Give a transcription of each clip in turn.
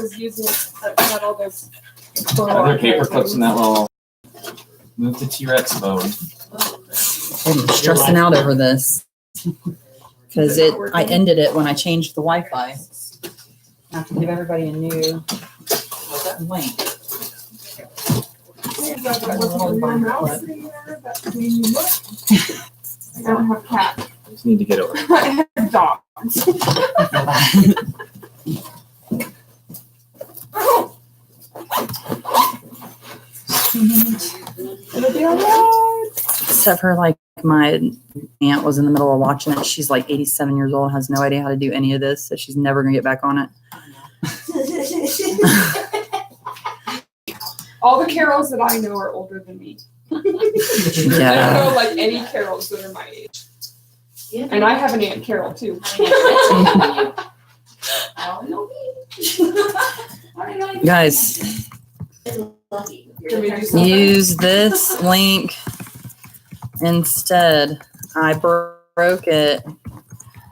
was using that had all those. Are there paper clips in that little? Move to T-Rex mode. I'm stressing out over this because I ended it when I changed the Wi-Fi. I have to give everybody a new link. I don't have cats. I just need to get over it. I have dogs. It'll be alright. Except for like my aunt was in the middle of watching it. She's like 87 years old, has no idea how to do any of this, so she's never gonna get back on it. All the Carols that I know are older than me. I don't know like any Carols that are my age. And I have an Aunt Carol too. Guys, Use use this link instead. I broke it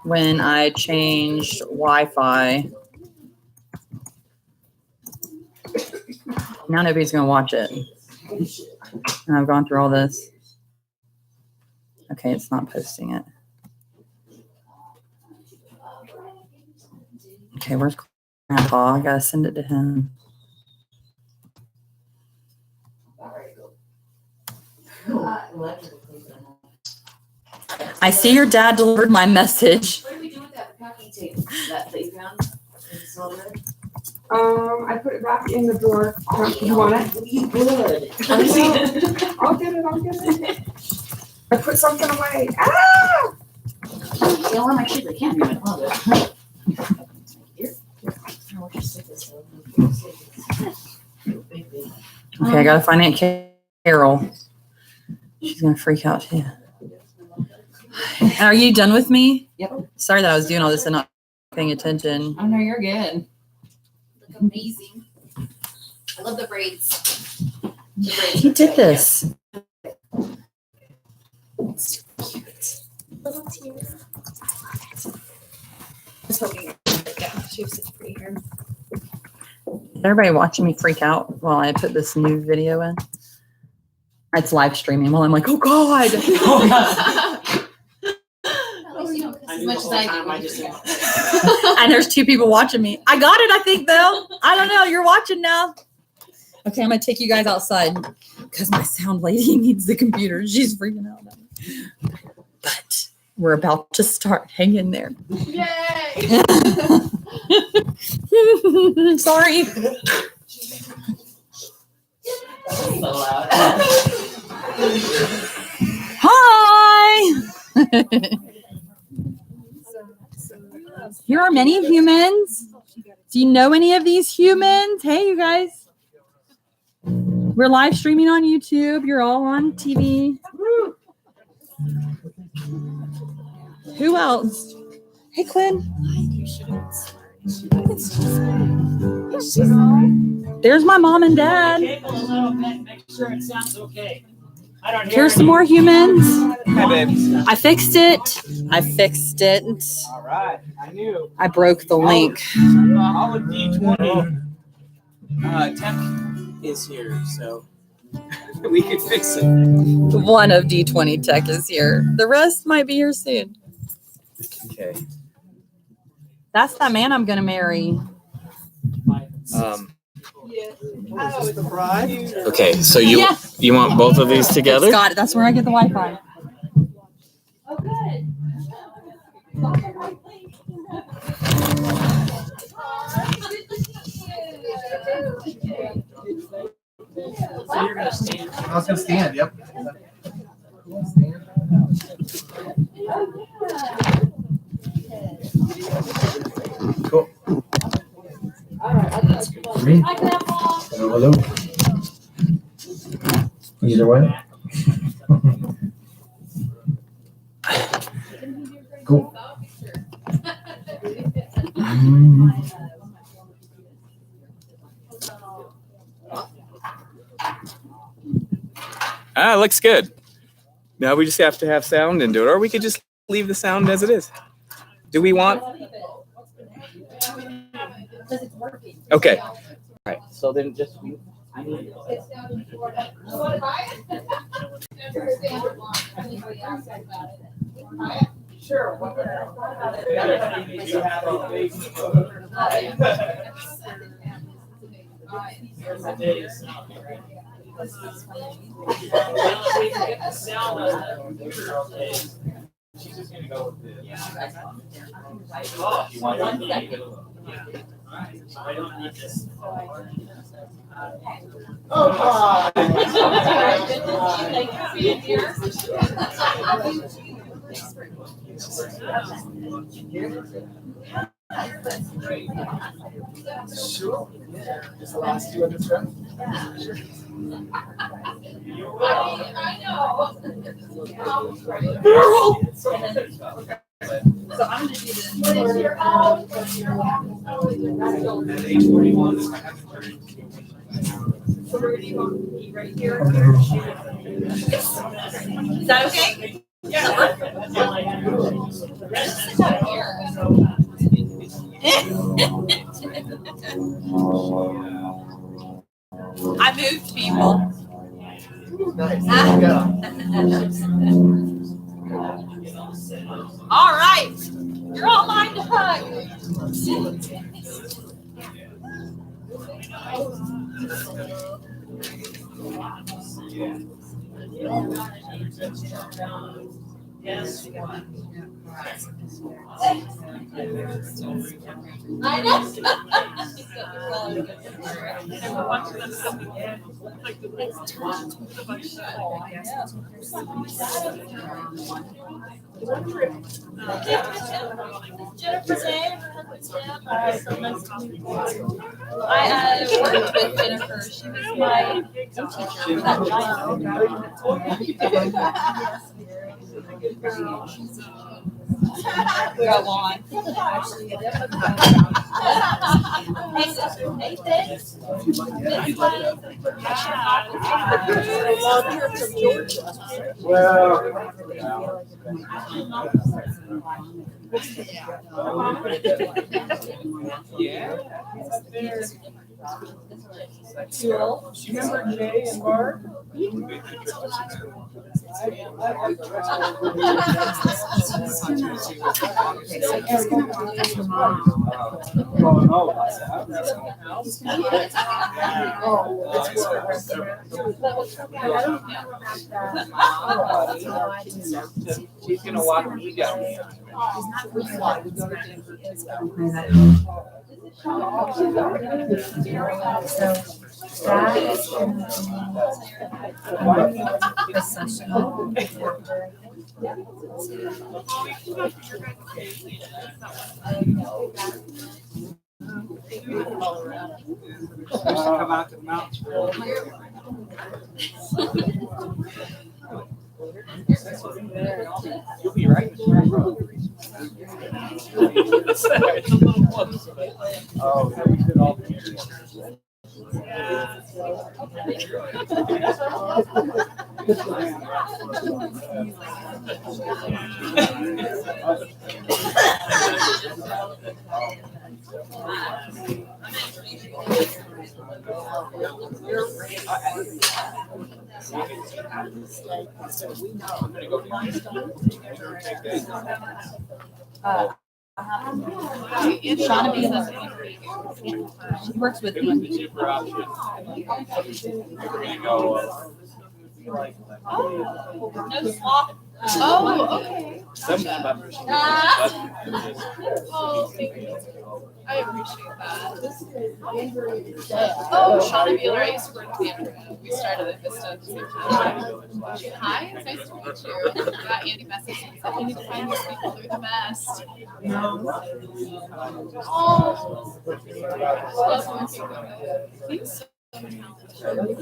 when I changed Wi-Fi. Now nobody's gonna watch it. And I've gone through all this. Okay, it's not posting it. Okay, where's Grandpa? I gotta send it to him. I see your dad delivered my message. What do we do with that packing tape? That playground? Is it still there? I put it back in the drawer. You want it? You would. I'll get it. I put something away. Ah! You know what? Actually, they can't do it. Love it. Here. I'll just stick this over. Okay, I gotta find Aunt Carol. She's gonna freak out too. Are you done with me? Yep. Sorry that I was doing all this and not paying attention. Oh no, you're good. Look amazing. I love the braids. He did this. It's cute. Little tears. I was hoping she was such pretty hair. Is everybody watching me freak out while I put this new video in? It's live streaming while I'm like, oh God. At least you don't cuss as much as I do. And there's 2 people watching me. I got it, I think, though. I don't know. You're watching now. Okay, I'm going to take you guys outside because my sound lady needs the computer. She's freaking out. But we're about to start. Hang in there. Yay! Sorry. So loud. Hi. Here are many humans. Do you know any of these humans? Hey, you guys. We're live streaming on YouTube. You're all on TV. Who else? Hey, Quinn. There's my mom and dad. Make sure it sounds okay. I don't hear Here's some more humans. Hi, babe. I fixed it. All right, I knew. I broke the link. All of D20 tech is here, so we could fix it. One of D20 Tech is here. The rest might be here soon. Okay. That's that man I'm gonna marry. Okay, so you Yeah. you want both of these together? Got it. That's where I get the Wi-Fi. Oh, good. So you're gonna stand. I was gonna stand, yep. Cool. Me? Hello. Either way. Cool. Looks good. Now we just have to have sound into it, or we could just leave the sound as it is. Do we want? Because it's working. Okay. All right. So then just you. I need. Sure. She's just gonna go with this. I don't need this. Sure. Just the last 200 steps. So I'm gonna do this. Right here. Is that okay? I moved people. Nice. Yeah. All right. You're all mine to hug. I know. Jennifer's name. I worked with Jennifer. She was my teacher for that Go on. Yeah. Cool. Remember Jay and Barb? She's gonna walk me down. Come out to the mountains. You'll be right. Oh, yeah, we did all the Shauna B. She works with me. No swap. Oh, okay. Something about her. Oh, thank you. I appreciate that. Oh, Shauna Mueller, I used to work with Andrea. We started at Vista at the same time. Hi, it's nice to meet you. Got Andy message and said, you need to find these people, they're the best. Oh, love working with them. He's so talented.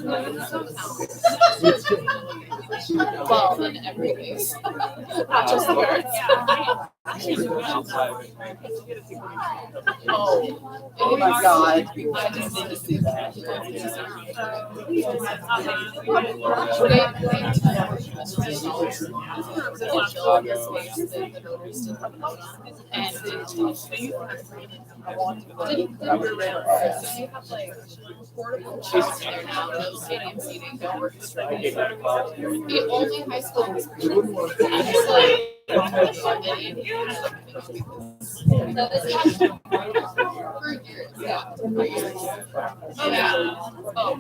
Well, in every case, not just the words. Oh my God. I just need to see that. Portable chairs there now, no stadium seating, no orchestra. The only high school was for years, yeah. Oh, yeah. Oh.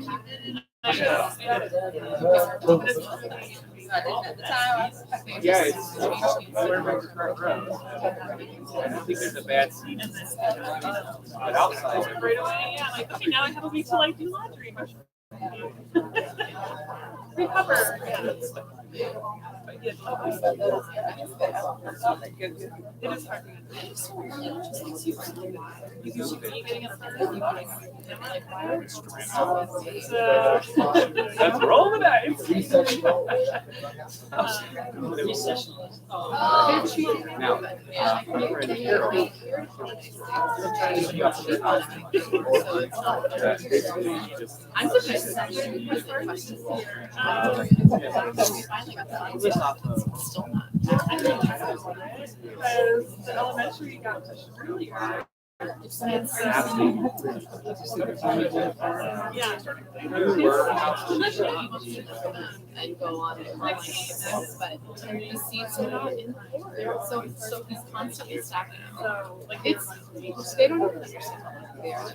Yeah, it's I don't think there's a bad seat. But outside. Right away, yeah, like, okay, now I have a week to like do laundry. Recover. Yeah. But yeah, it is hard. You should be getting a let's roll the dice. Now, I'm surprised actually questions here. We finally got that. Still not. Because the elementary got pushed earlier. And go on and like this, but the seats are not in there. So he's constantly stacking them. So like It's they don't even understand how they are.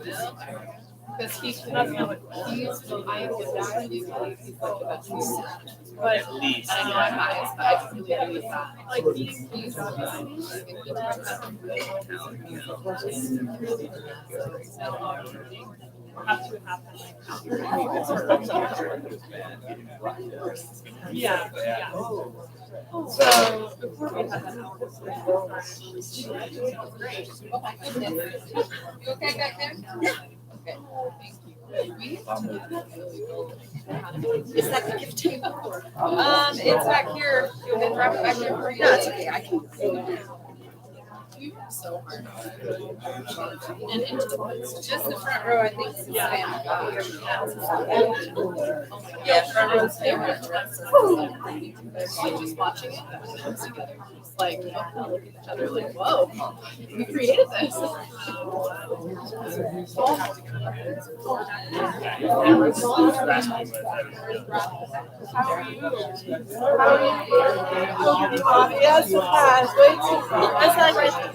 Because he's I would really believe he's like the best musician. but at least. I know I'm biased, but I really believe that. like he's have to happen like yeah. So before we had that You okay back there? Yeah. Okay. Thank you. Is that the gift table? It's back here. You want me to drop it back there for you? No, it's okay. I can. You work so hard. And into the woods. Just the front row, I think. Yeah. Yeah, front row's favorite. Just watching it when it comes together. Just like, look at each other like, whoa, we created this. Yes, it has. That's not right.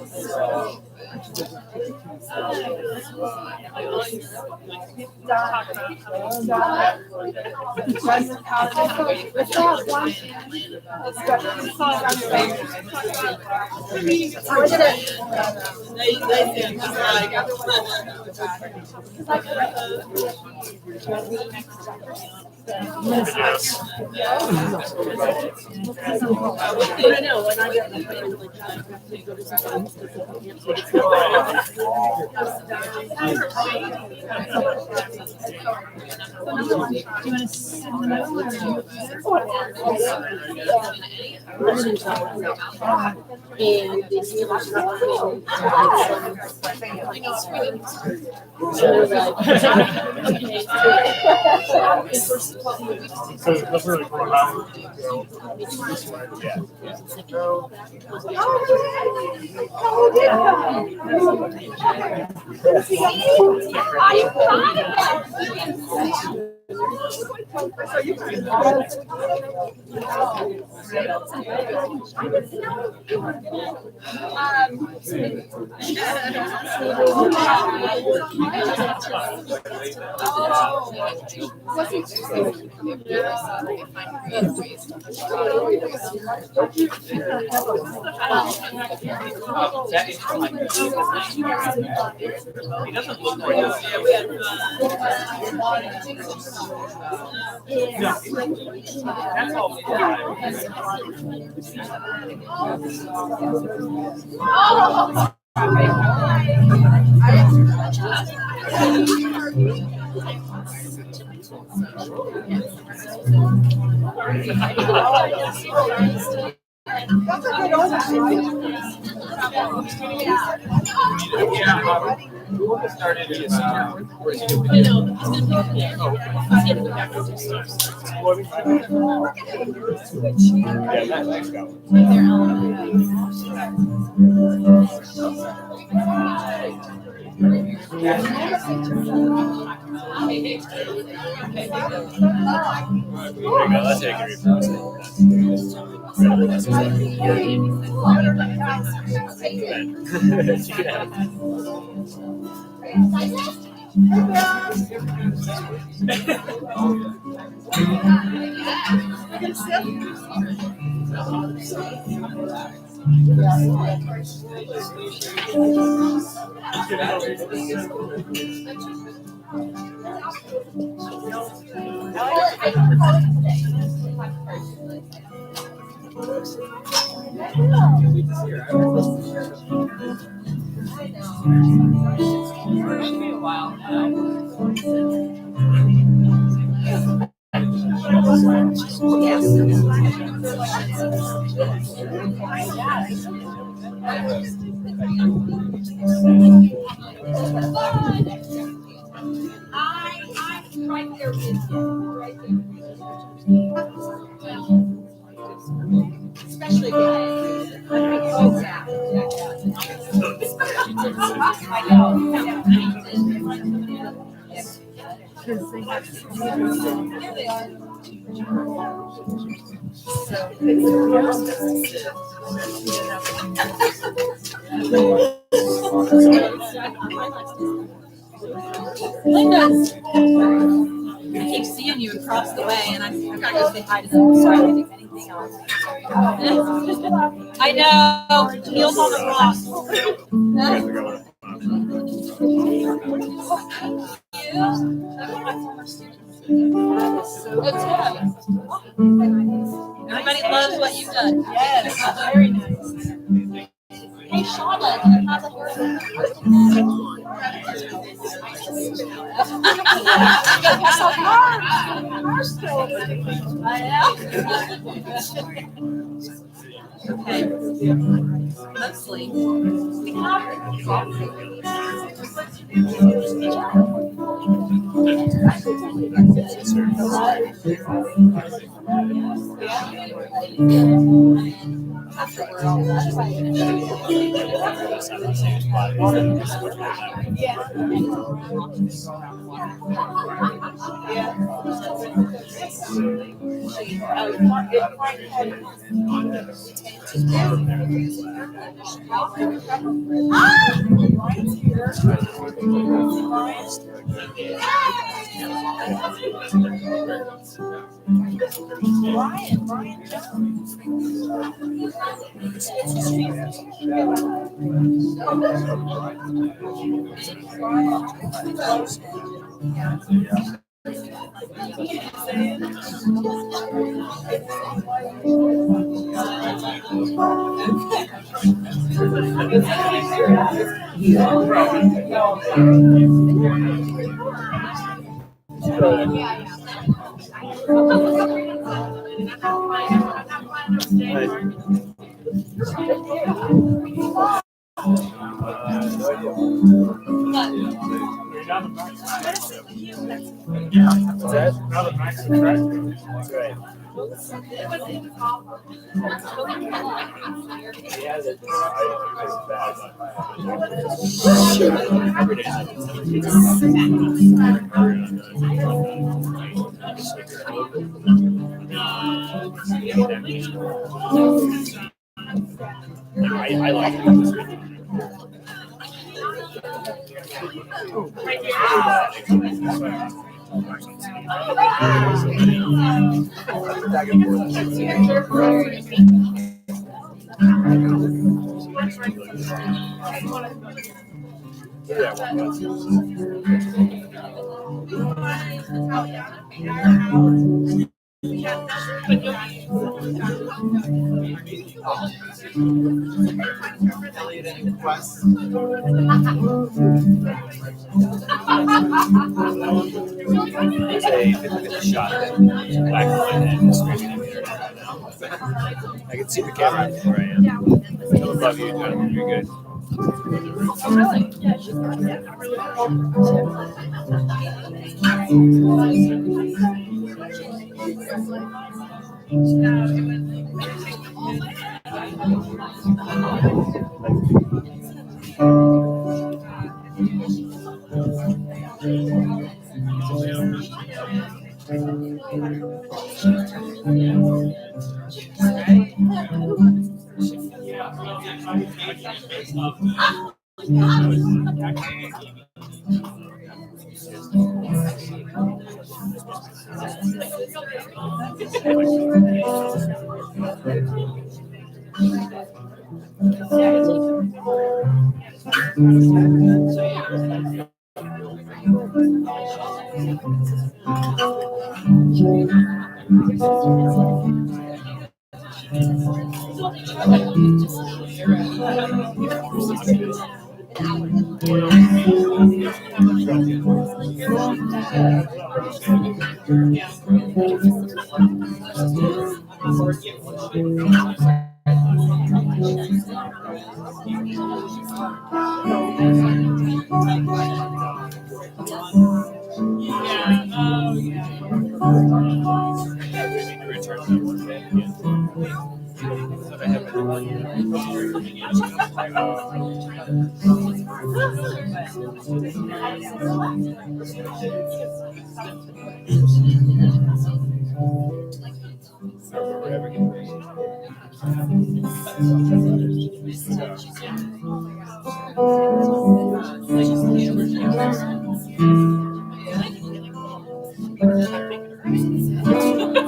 He doesn't look like that's all. That's a good old Linda, I keep seeing you across the way, and I've got to go say hi to them. Sorry, I think anything else. I know. Heels on the rock. Everybody loves what you've done. Yes, very nice. Hey, Charlotte, how's it going? Okay. Mostly. I like it. Elliot, any requests? There's a shot that black and white and screaming at me right now. I can see the camera from where I am. love you, Jonathan. You're good.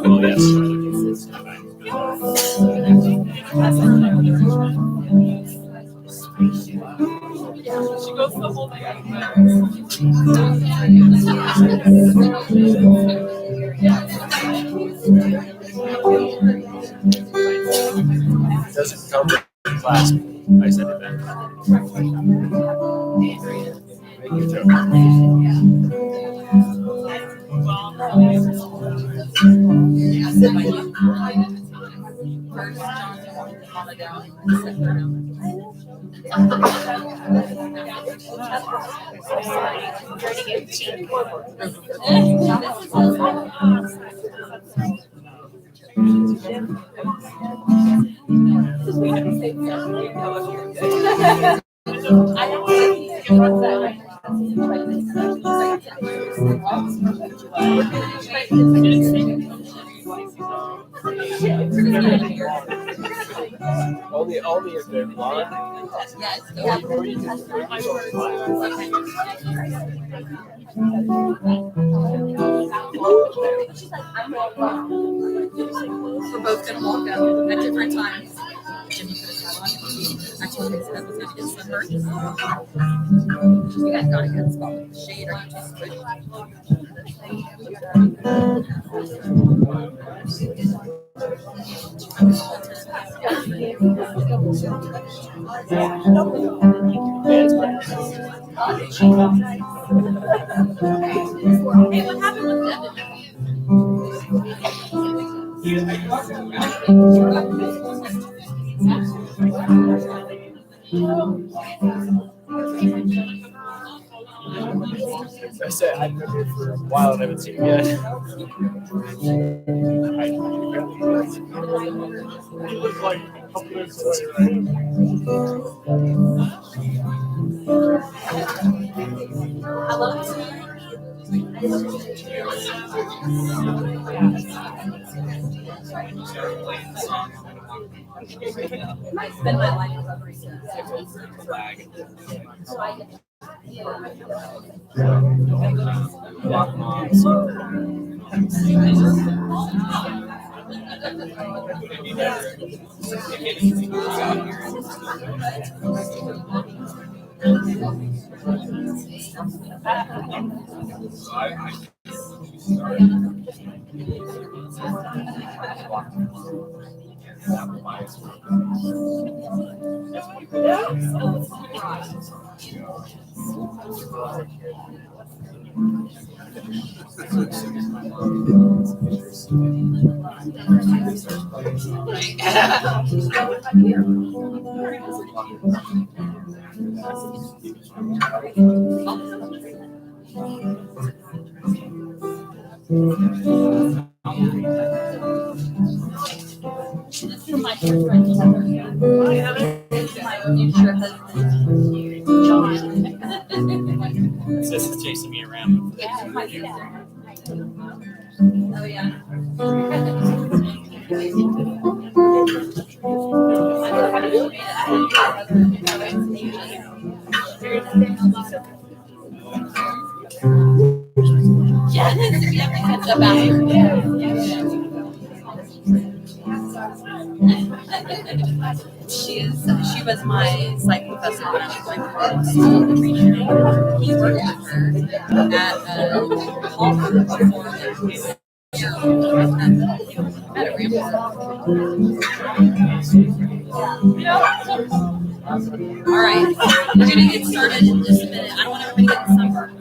Well, yes. She goes the whole thing. Doesn't come with class. I said it then. Good job. Only if they're blonde. We're both gonna walk out at different times. Jimmy put his hat on. I told him that was gonna get sunburned. You guys got a good spot with the shade. Are you too Hey, what happened with I said I've been here for a while and I haven't seen him yet. He looked like a couple minutes away, I love it. I spend my life covering This is my friend Heather. This is my future husband, John. This is chasing me around. Yeah, my sister. Oh yeah. Yes, we have to catch up after. She was my psych professor when I was going to school in Region. He worked with her at Harvard before. At a Ramsey. All right, we're gonna get started in just a minute. I don't want everybody to get sunburned.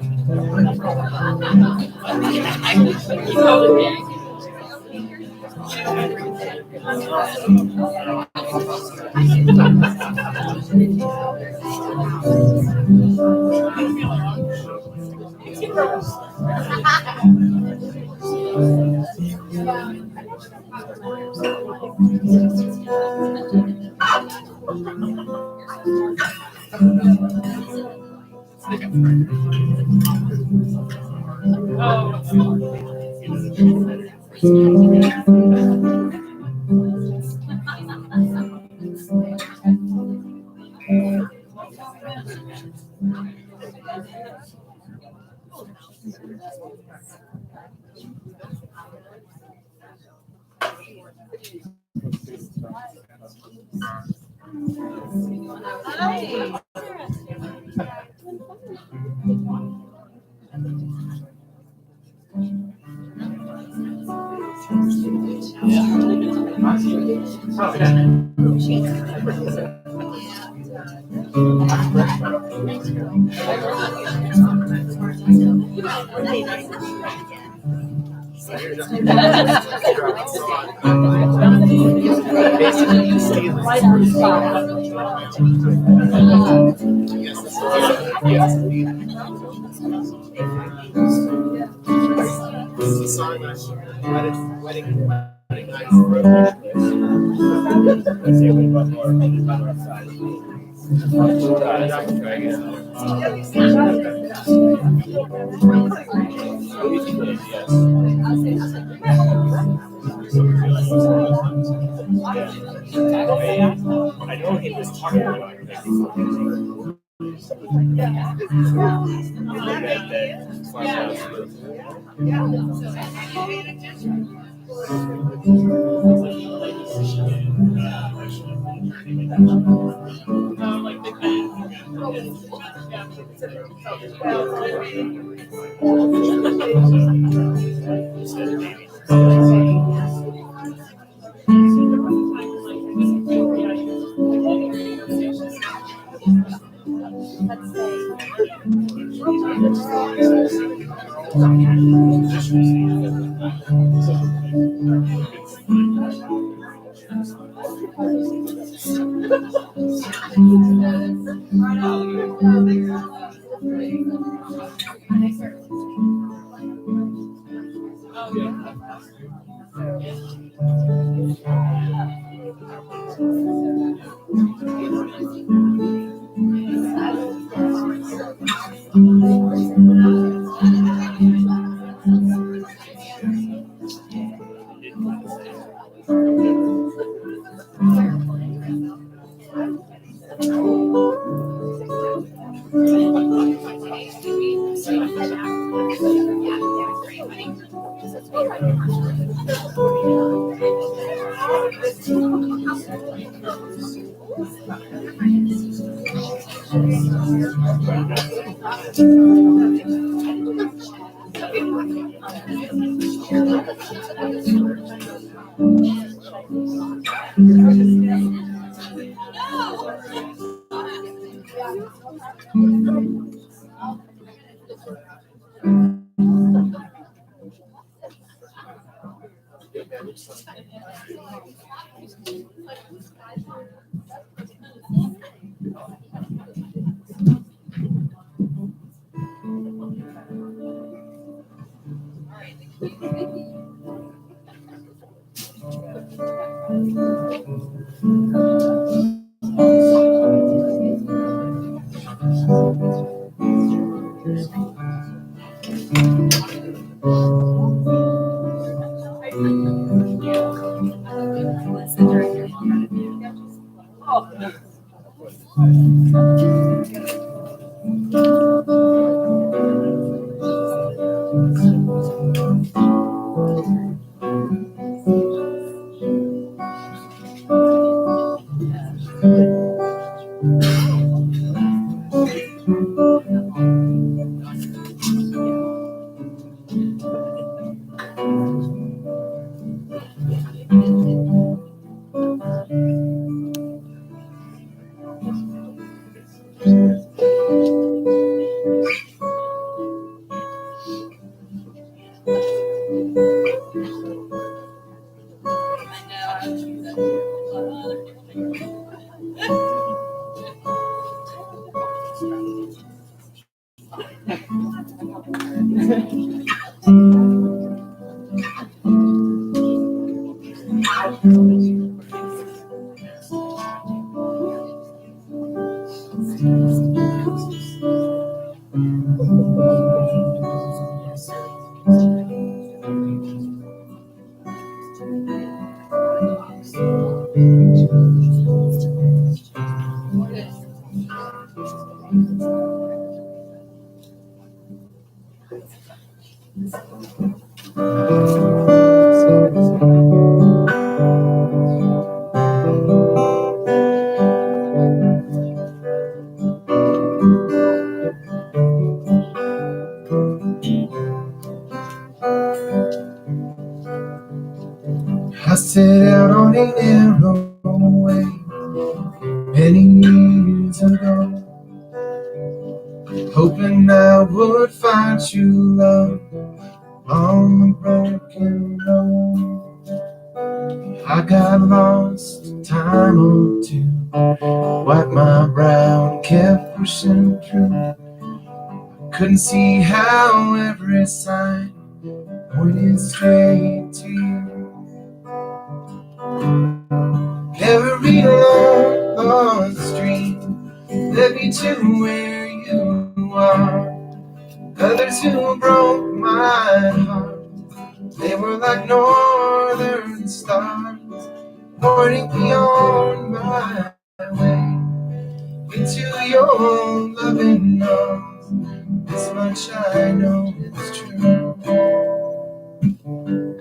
I know he was talking about I set out on a narrow way many years ago, hoping I would find true love on the broken road. I got lost a time or two, wiped my brow and kept pushing through. Couldn't see how every sign pointed straight to you. Every long street led me to where you are. Others who broke my heart, they were like northern stars, pointing me on my way into your loving arms. This much I know is true.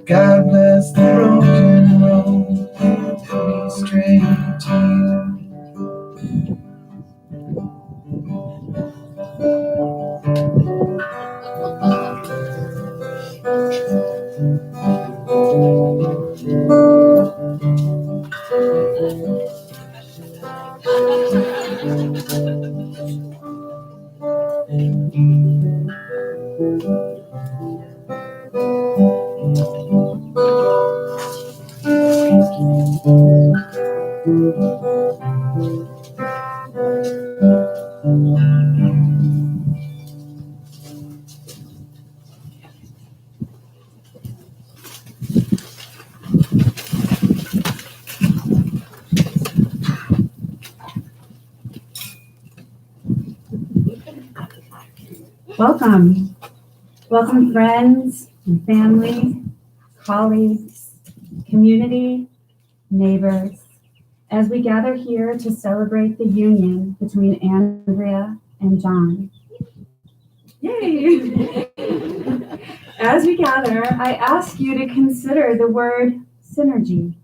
God bless the broken road, led me straight to you. Welcome. Welcome, friends and family, colleagues, community, neighbors, as we gather here to celebrate the union between Andrea and John. Yay! As we gather, I ask you to consider the word synergy.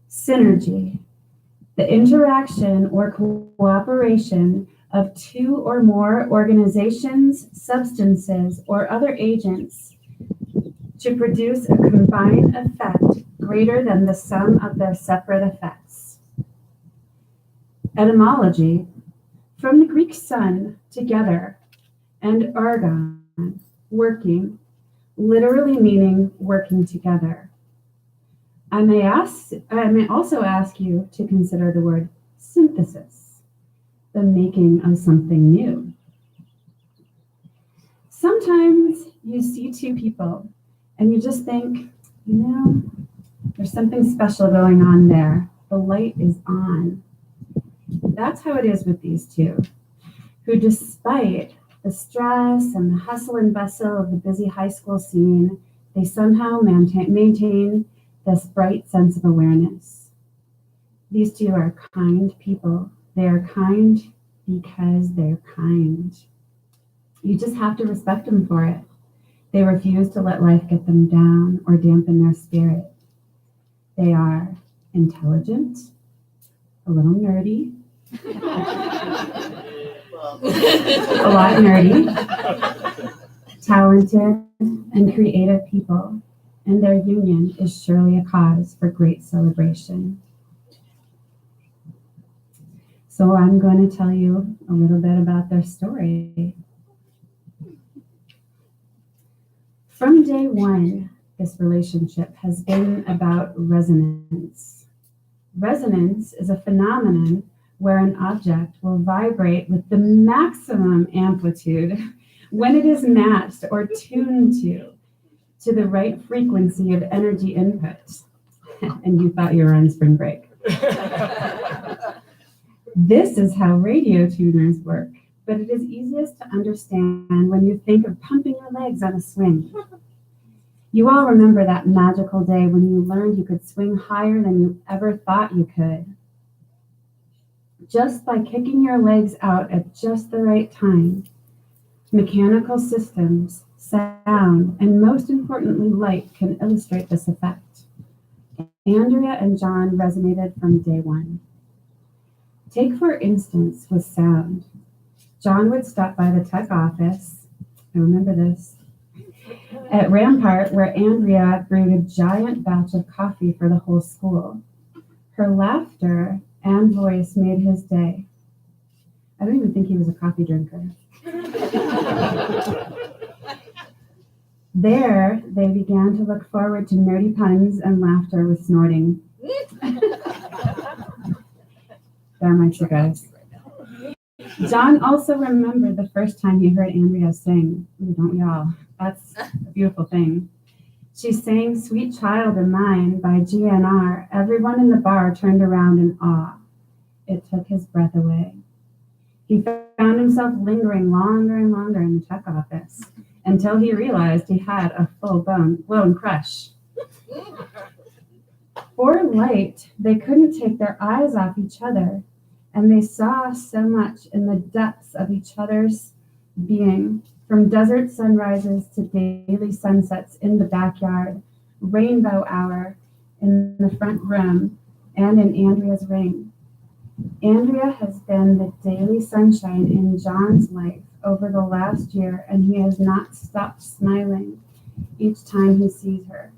Synergy, the interaction or cooperation of two or more organizations, substances, or other agents to produce a combined effect greater than the sum of their separate effects. Etymology, from the Greek sun, together, and ergon, working, literally meaning working together. I may also ask you to consider the word synthesis, the making of something new. Sometimes you see two people And you just think, there's something special going on there. The light is on. That's how it is with these two, who despite the stress and the hustle and bustle of the busy high school scene, they somehow maintain this bright sense of awareness. These two are kind people. They are kind because they're kind. You just have to respect them for it. They refuse to let life get them down or dampen their spirit. They are intelligent, a little nerdy, a lot nerdy, talented, and creative people, and their union is surely a cause for great celebration. So I'm going to tell you a little bit about their story. From day one, this relationship has been about resonance. Resonance is a phenomenon where an object will vibrate with the maximum amplitude when it is matched or tuned to the right frequency of energy input. And you thought you were on spring break. This is how radio tuners work, but it is easiest to understand when you think of pumping your legs on a swing. You all remember that magical day when you learned you could swing higher than you ever thought you could. Just by kicking your legs out at just the right time, mechanical systems, sound, and most importantly, light can illustrate this effect. Andrea and John resonated from day one. Take, for instance, with sound. John would stop by the tech office, I remember this, at Rampart, where Andrea brewed a giant batch of coffee for the whole school. Her laughter and voice made his day. I don't even think he was a coffee drinker. There, they began to look forward to nerdy puns and laughter with snorting. There, my two guys. John also remembered the first time he heard Andrea sing. Ooh, don't we all? That's a beautiful thing. She sang Sweet Child of Mine by GNR. Everyone in the bar turned around in awe. It took his breath away. He found himself lingering longer and longer in the tech office until he realized he had a full-blown crush. For light, they couldn't take their eyes off each other, and they saw so much in the depths of each other's being, from desert sunrises to daily sunsets in the backyard, rainbow hour in the front room, and in Andrea's ring. Andrea has been the daily sunshine in John's life over the last year, and he has not stopped smiling each time he sees her.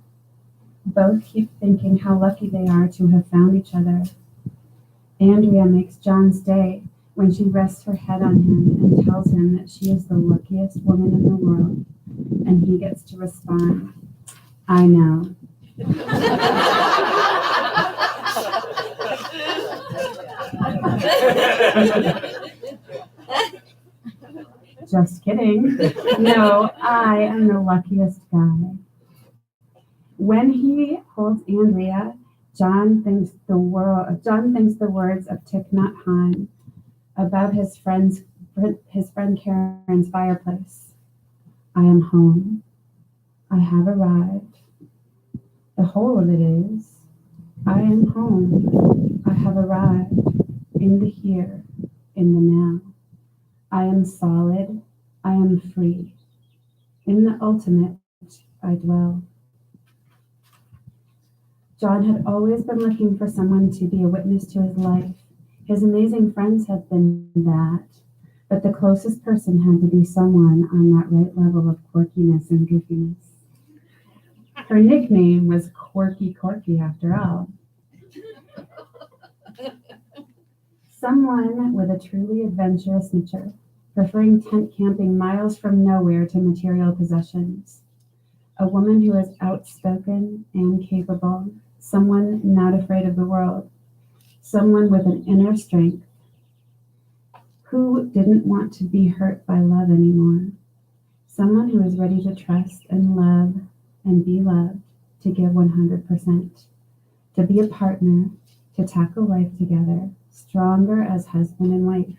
Both keep thinking how lucky they are to have found each other. Andrea makes John's day when she rests her head on him and tells him that she is the luckiest woman in the world, and he gets to respond, I know. Just kidding. No, I am the luckiest guy. When he holds Andrea, John thinks the words of Thich Nhat Hanh about his friend Karen's fireplace. I am home. I have arrived. The whole of it is, I am home. I have arrived in the here, in the now. I am solid. I am free. In the ultimate, I dwell. John had always been looking for someone to be a witness to his life. His amazing friends had been that, but the closest person had to be someone on that right level of quirkiness and goofiness. Her nickname was Quirky Corky, after all. Someone with a truly adventurous nature, preferring tent camping miles from nowhere to material possessions. A woman who is outspoken and capable, someone not afraid of the world, someone with an inner strength, who didn't want to be hurt by love anymore, someone who is ready to trust and love and be loved, to give 100%, to be a partner, to tackle life together, stronger as husband and wife,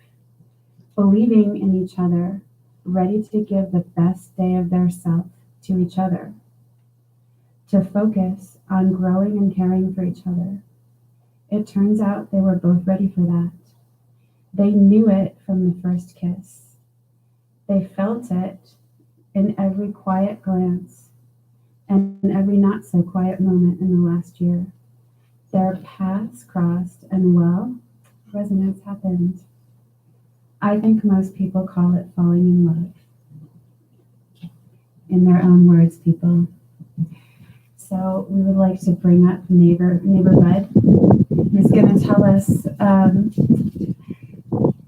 believing in each other, ready to give the best day of their self to each other, to focus on growing and caring for each other. It turns out they were both ready for that. They knew it from the first kiss. They felt it in every quiet glance and in every not so quiet moment in the last year. Their paths crossed and, well, resonance happened. I think most people call it falling in love. In their own words, people. So we would like to bring up neighbor Bud, who's going to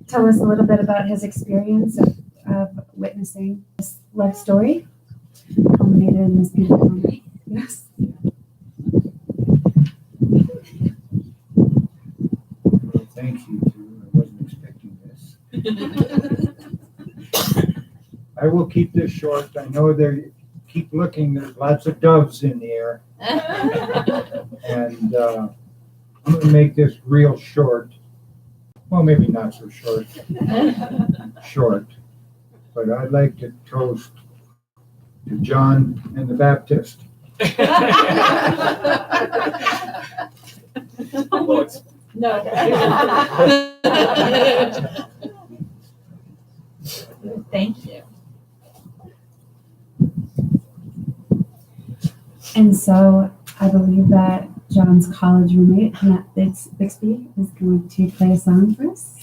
tell us a little bit about his experience of witnessing this love story culminated in this beautiful moment. Yes. Well, thank you, too. I wasn't expecting this. I will keep this short. I know they keep looking. There's lots of doves in the air. And I'm going to make this real short. Well, maybe not so short. Short. But I'd like to toast to John and the Baptist. No. Thank you. And so I believe that John's college roommate, Matt Bixby, is going to play a song for us.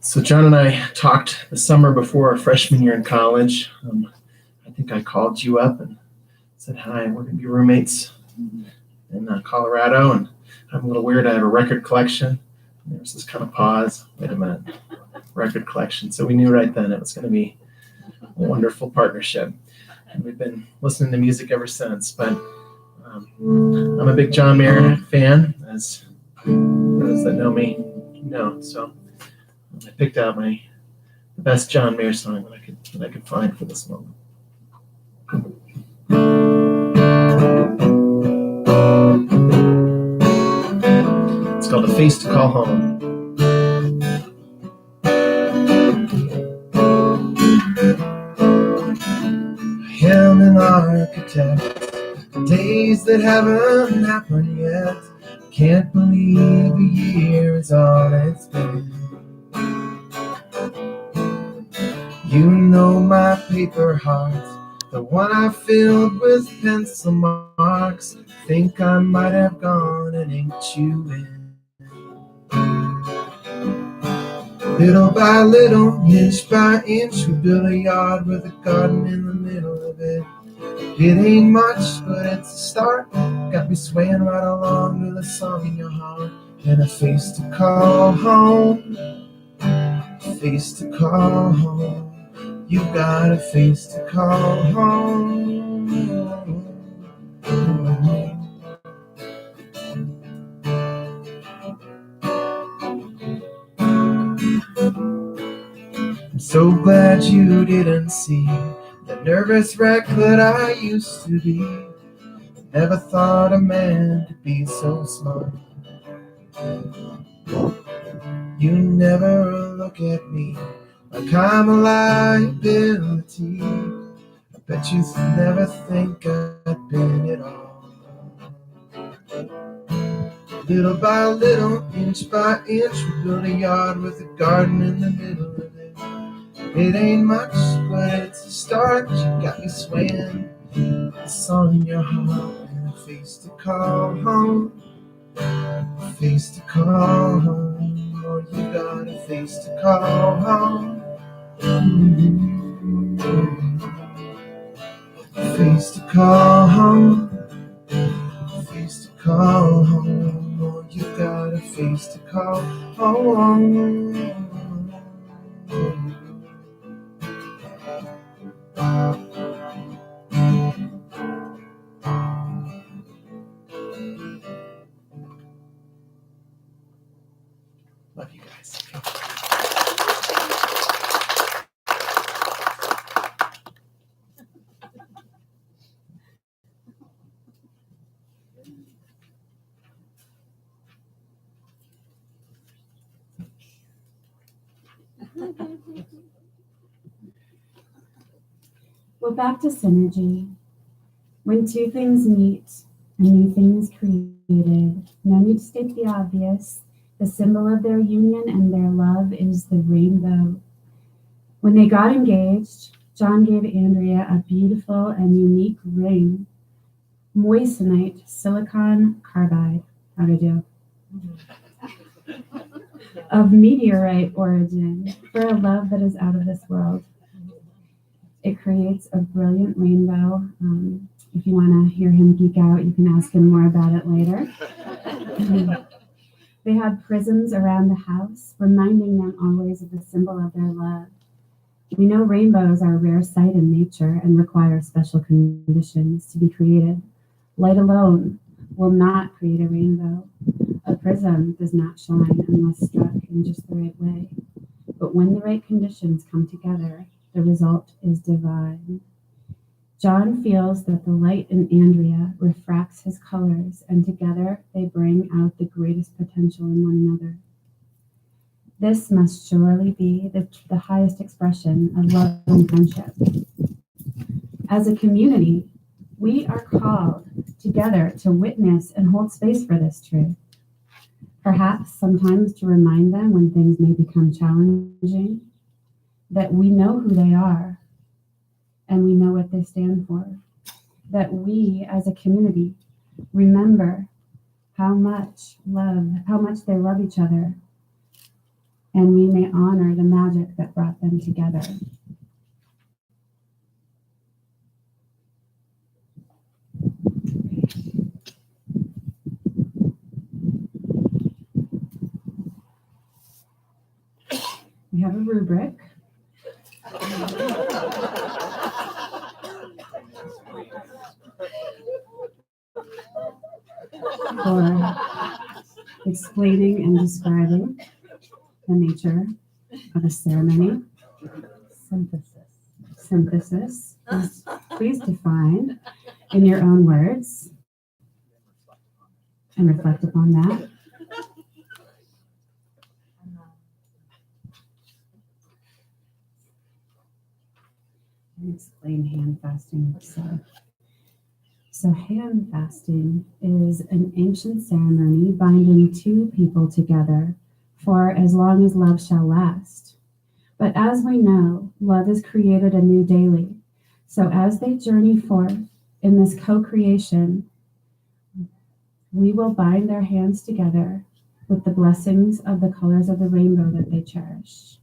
So John and I talked the summer before our freshman year in college. I think I called you up and said, hi, we're going to be roommates in Colorado, and I'm a little weird. I have a record collection. And there was this kind of pause. Wait a minute. Record collection. So we knew right then it was going to be a wonderful partnership. And we've been listening to music ever since. But I'm a big John Mayer fan, as those that know me know. So I picked out the best John Mayer song that I could find for this moment. It's called A Face to Call Home. I am an architect, days that haven't happened yet. Can't believe a year is all it's been. You know my paper heart, the one I filled with pencil marks. Think I might have gone and inked you in. Little by little, inch by inch, we built a yard with a garden in the middle of it. It ain't much, but it's a start. Got me swaying right along to the song in your heart. And a face to call home, a face to call home. You got a face to call home. I'm so glad you didn't see the nervous wreck that I used to be. Never thought a man could be so smart. You never look at me like I'm a liability. I bet you never think I've been it all. Little by little, inch by inch, we built a yard with a garden in the middle of it. It ain't much, but it's a start. You got me swaying, a song in your heart, and a face to call home, a face to call home. Oh, you got a face to call home. A face to call home, a face to call home. Oh, you got a face to call home. Love you guys. Well, back to synergy. When two things meet, a new thing is created. No need to state the obvious. The symbol of their union and their love is the rainbow. When they got engaged, John gave Andrea a beautiful and unique ring, moissanite silicon carbide. How'd I do? Of meteorite origin for a love that is out of this world. It creates a brilliant rainbow. If you want to hear him geek out, you can ask him more about it later. They had prisms around the house, reminding them always of the symbol of their love. We know rainbows are a rare sight in nature and require special conditions to be created. Light alone will not create a rainbow. A prism does not shine unless struck in just the right way. But when the right conditions come together, the result is divine. John feels that the light in Andrea refracts his colors, and together they bring out the greatest potential in one another. This must surely be the highest expression of love and friendship. As a community, we are called together to witness and hold space for this truth. Perhaps sometimes to remind them when things may become challenging, that we know who they are and we know what they stand for. That we as a community remember how much they love each other, and we may honor the magic that brought them together. We have a rubric. For explaining and describing the nature of a ceremony. Synthesis. Please define in your own words and reflect upon that. And explain hand fasting. So hand fasting is an ancient ceremony binding two people together for as long as love shall last. But as we know, love is created anew daily. So as they journey forth in this co-creation, we will bind their hands together with the blessings of the colors of the rainbow that they cherish.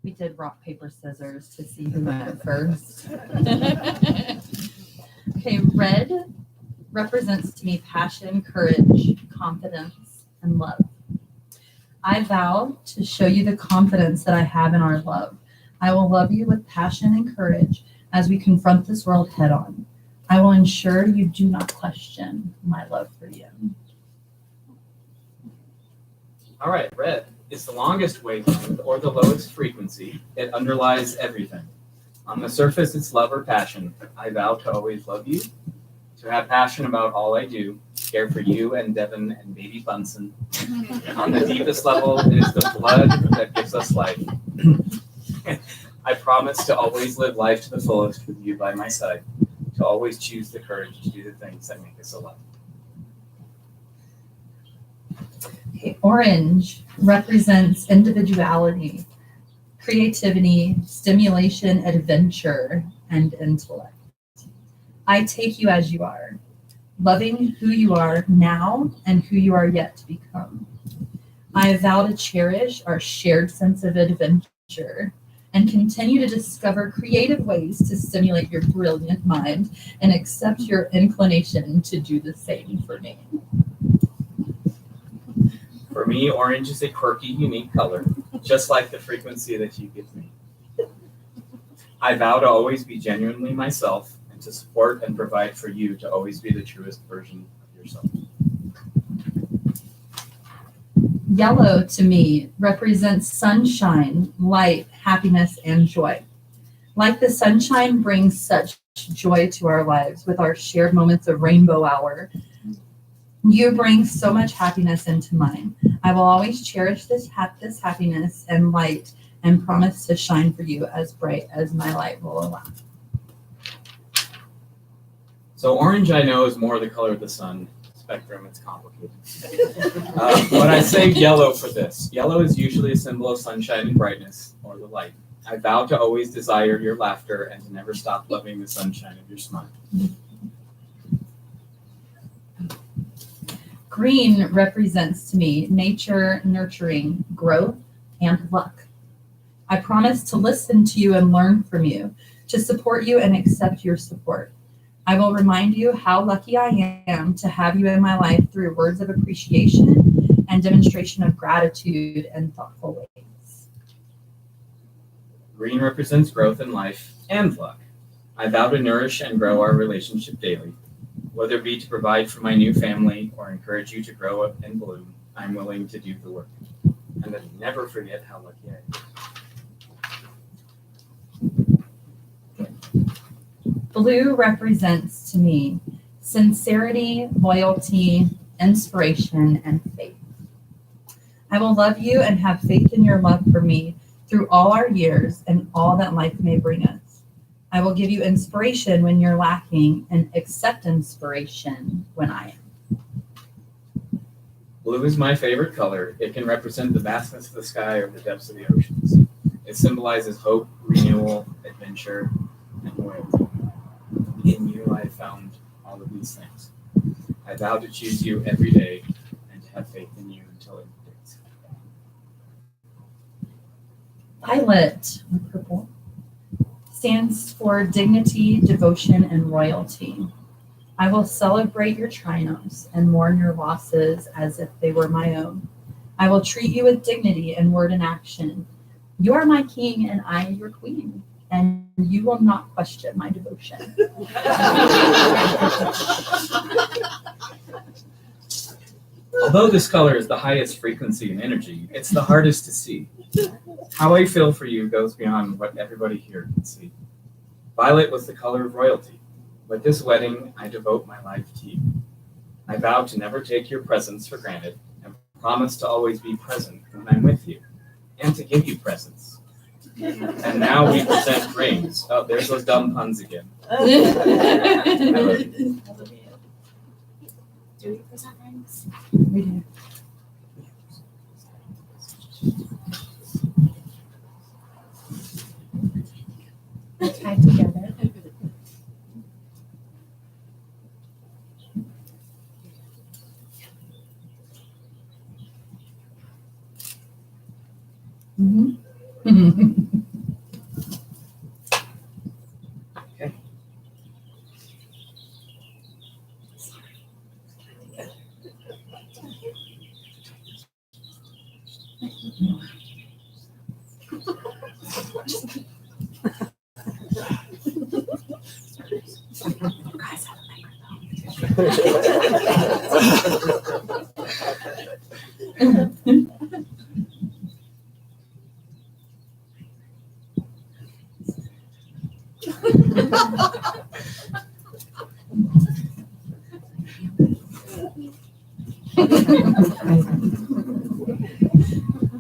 We did rock, paper, scissors to see who went first. Okay, red represents to me passion, courage, confidence, and love. I vow to show you the confidence that I have in our love. I will love you with passion and courage as we confront this world head on. I will ensure you do not question my love for you. All right, red is the longest wavelength or the lowest frequency. It underlies everything. On the surface, it's love or passion. I vow to always love you, to have passion about all I do, care for you and Devin and baby Bunsen. On the deepest level, it is the blood that gives us life. I promise to always live life to the fullest with you by my side, to always choose the courage to do the things that make us alive. Okay, orange represents individuality, creativity, stimulation, adventure, and intellect. I take you as you are, loving who you are now and who you are yet to become. I vow to cherish our shared sense of adventure and continue to discover creative ways to stimulate your brilliant mind and accept your inclination to do the same for me. For me, orange is a quirky, unique color, just like the frequency that you give me. I vow to always be genuinely myself and to support and provide for you to always be the truest version of yourself. Yellow to me represents sunshine, light, happiness, and joy. Like the sunshine brings such joy to our lives with our shared moments of rainbow hour. You bring so much happiness into mine. I will always cherish this happiness and light and promise to shine for you as bright as my light will allow. So orange, I know, is more the color of the sun. Spectrum, it's complicated. But I say yellow for this. Yellow is usually a symbol of sunshine and brightness, or the light. I vow to always desire your laughter and to never stop loving the sunshine of your smile. Green represents to me nature, nurturing, growth, and luck. I promise to listen to you and learn from you, to support you and accept your support. I will remind you how lucky I am to have you in my life through words of appreciation and demonstration of gratitude and thoughtful ways. Green represents growth in life and luck. I vow to nourish and grow our relationship daily. Whether it be to provide for my new family or encourage you to grow up and bloom, I'm willing to do the work. And then never forget how lucky I am. Blue represents to me sincerity, loyalty, inspiration, and faith. I will love you and have faith in your love for me through all our years and all that life may bring us. I will give you inspiration when you're lacking and accept inspiration when I am. Blue is my favorite color. It can represent the vastness of the sky or the depths of the oceans. It symbolizes hope, renewal, adventure, and loyalty. In you, I have found all of these things. I vow to choose you every day and to have faith in you until it ends. Violet, purple, stands for dignity, devotion, and royalty. I will celebrate your triumphs and mourn your losses as if they were my own. I will treat you with dignity in word and action. You are my king and I your queen, and you will not question my devotion. Although this color is the highest frequency and energy, it's the hardest to see. How I feel for you goes beyond what everybody here can see. Violet was the color of royalty. With this wedding, I devote my life to you. I vow to never take your presence for granted and promise to always be present when I'm with you and to give you presents. And now we present rings. Oh, there's those dumb puns again. I love you. Do we present rings? We do. We're tied together. Okay.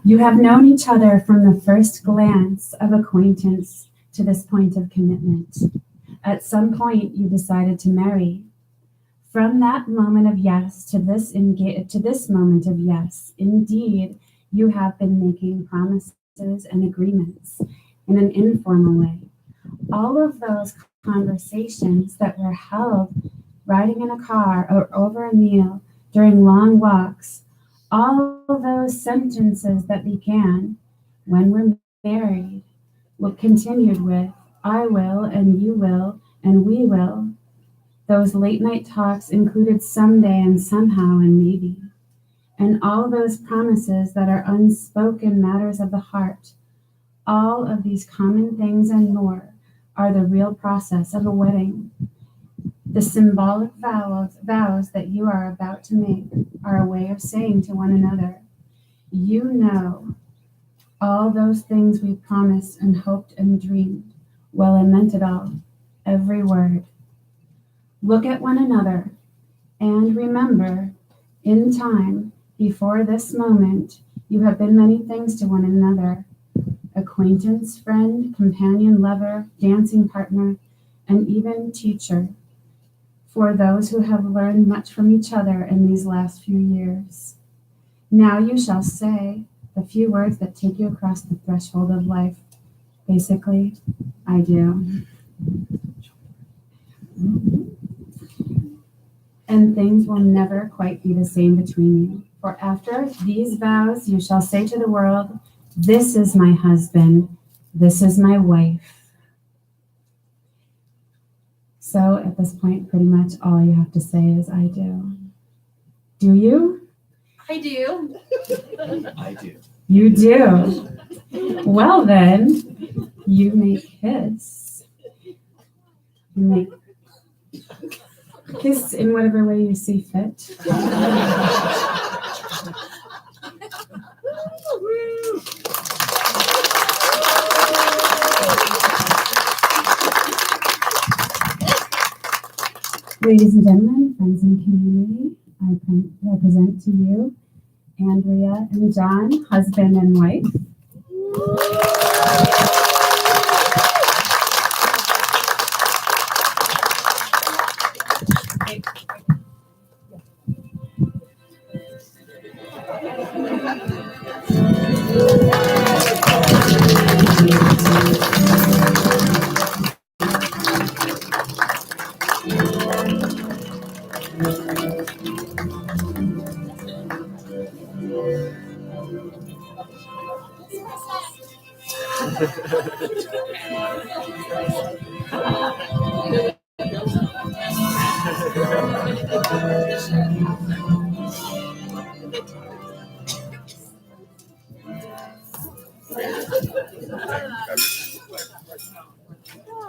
You have known each other from the first glance of acquaintance to this point of commitment. At some point, you decided to marry. From that moment of yes to this moment of yes, indeed, you have been making promises and agreements in an informal way. All of those conversations that were held riding in a car or over a meal during long walks, All those sentences that began when we're married will continued with I will and you will and we will. Those late night talks included someday and somehow and maybe. And all those promises that are unspoken matters of the heart. All of these common things and more are the real process of a wedding. The symbolic vows that you are about to make are a way of saying to one another, you know, all those things we promised and hoped and dreamed. Well, I meant it all, every word. Look at one another and remember, in time, before this moment, you have been many things to one another. Acquaintance, friend, companion, lover, dancing partner, and even teacher. For those who have learned much from each other in these last few years. Now you shall say the few words that take you across the threshold of life. Basically, I do. And things will never quite be the same between you. For after these vows, you shall say to the world, this is my husband, this is my wife. So at this point, pretty much all you have to say is I do. Do you? I do. I do. You do. Well then, you may kiss. You may kiss in whatever way you see fit. Ladies and gentlemen, friends and community, I present to you Andrea and John, husband and wife.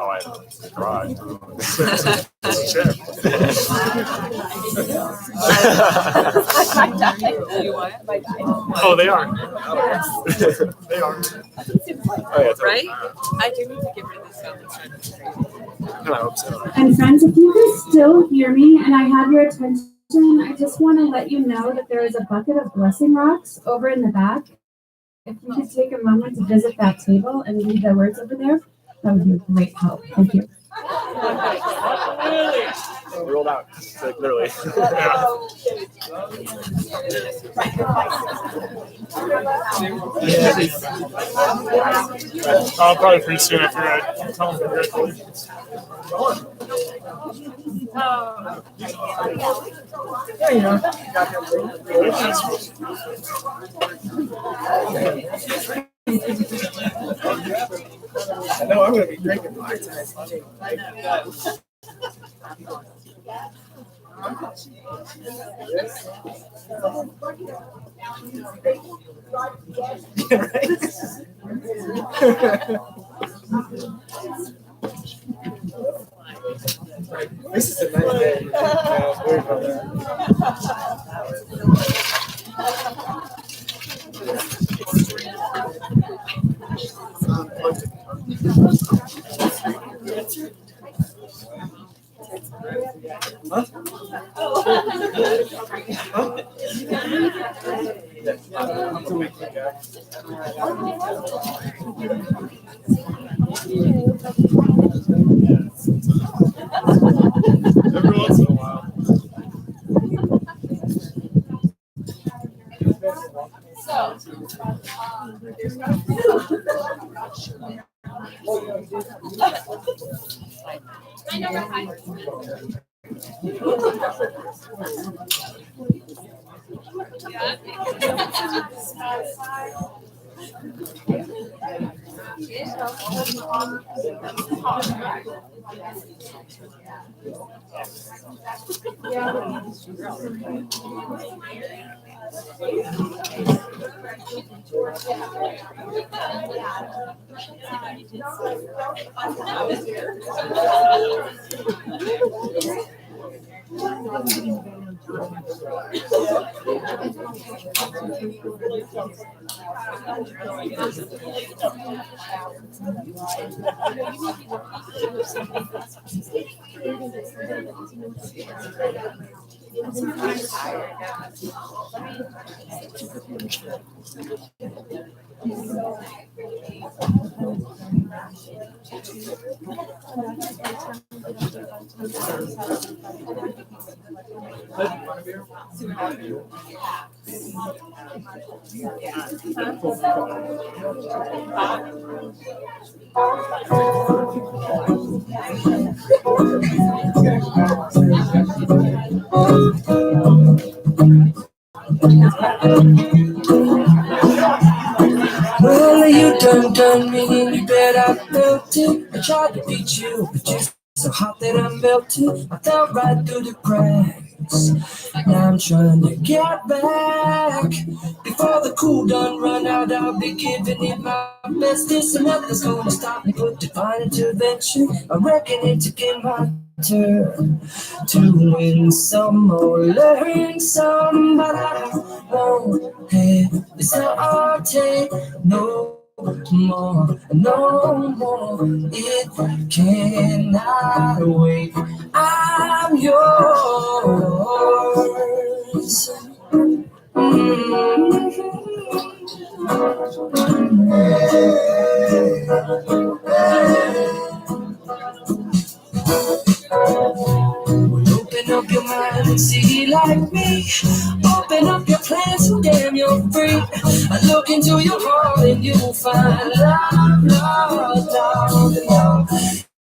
Oh, I know. It's dry. Oh, they are. They are. Oh, yeah, Right? I do need to get rid of this stuff. I hope so. And friends, if you can still hear me and I have your attention, I just want to let you know that there is a bucket of blessing rocks over in the back. If you could take a moment to visit that table and read the words over there, that would be a great help. Thank you. Rolled out. Like, literally. Yeah. I'll probably pretty soon after I tell them congratulations. Yeah, you know. I know I'm going to be drinking my time. This is a nice day. Worry about every once in a while. Well, you done me and you bet I felt it. I tried to beat you, but you're so hot that I melted. I fell right through the cracks. Now I'm trying to get back. Before the cool done run out, I'll be giving it my best. There's nothing's gonna stop me but divine intervention. I reckon it's again my turn to win some or learn some, but I won't hesitate no more, no more. It cannot wait. I'm yours. Open up your mind and see like me. Open up your plans and damn, you're free. I look into your heart and you'll find love, love, love, love.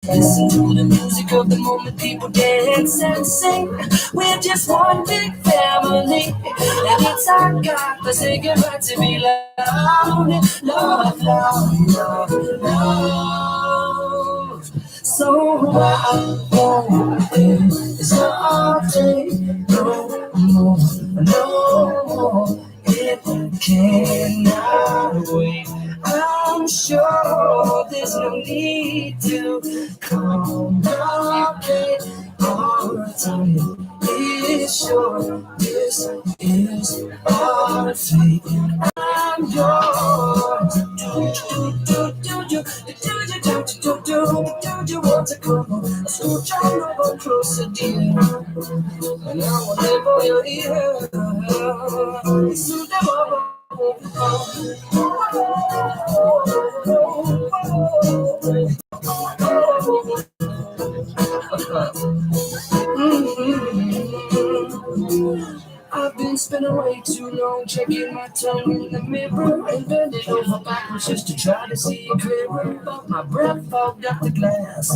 Listen to the music of the moment, people dance and sing. We're just one big family, and it's our God-forsaken right to be loved, love, love, love, love. So I won't hesitate no more, no more. It cannot wait. I'm sure there's no need to complicate our time. It's sure this is our fate. I'm yours. Do you want to come on? Scooch on over closer, dear. And I will live for your ear. Soon I've been spending way too long checking my tongue in the mirror and bending over backwards just to try to see it clearer. But my breath fogged up the glass,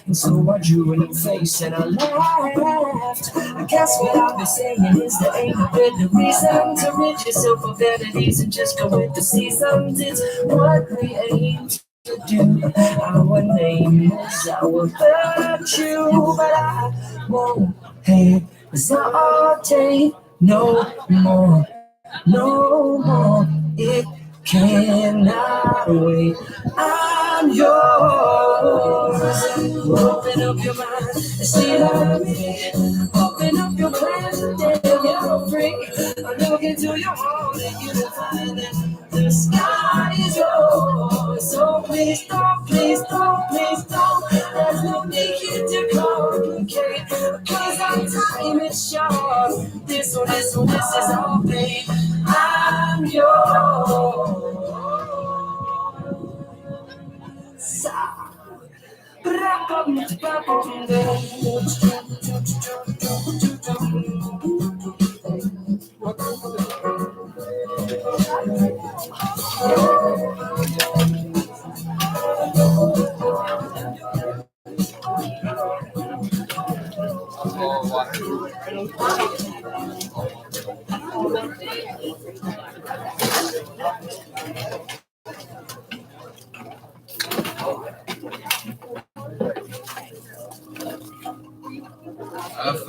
and so I drew a new face and I laughed. I guess what I've been saying is there ain't no better reason to rid yourself of vanities and just go with the seasons. It's what we aim to do. Our name is our virtue, but I won't hesitate no more, no more. It cannot wait. I'm yours. Open up your mind and see like me. Open up your plans and damn, you're free. I look into your heart and you'll find that the sky is yours. So please don't, please don't, please don't. There's no need to complicate, cause our time is short. This is all pain. I'm yours.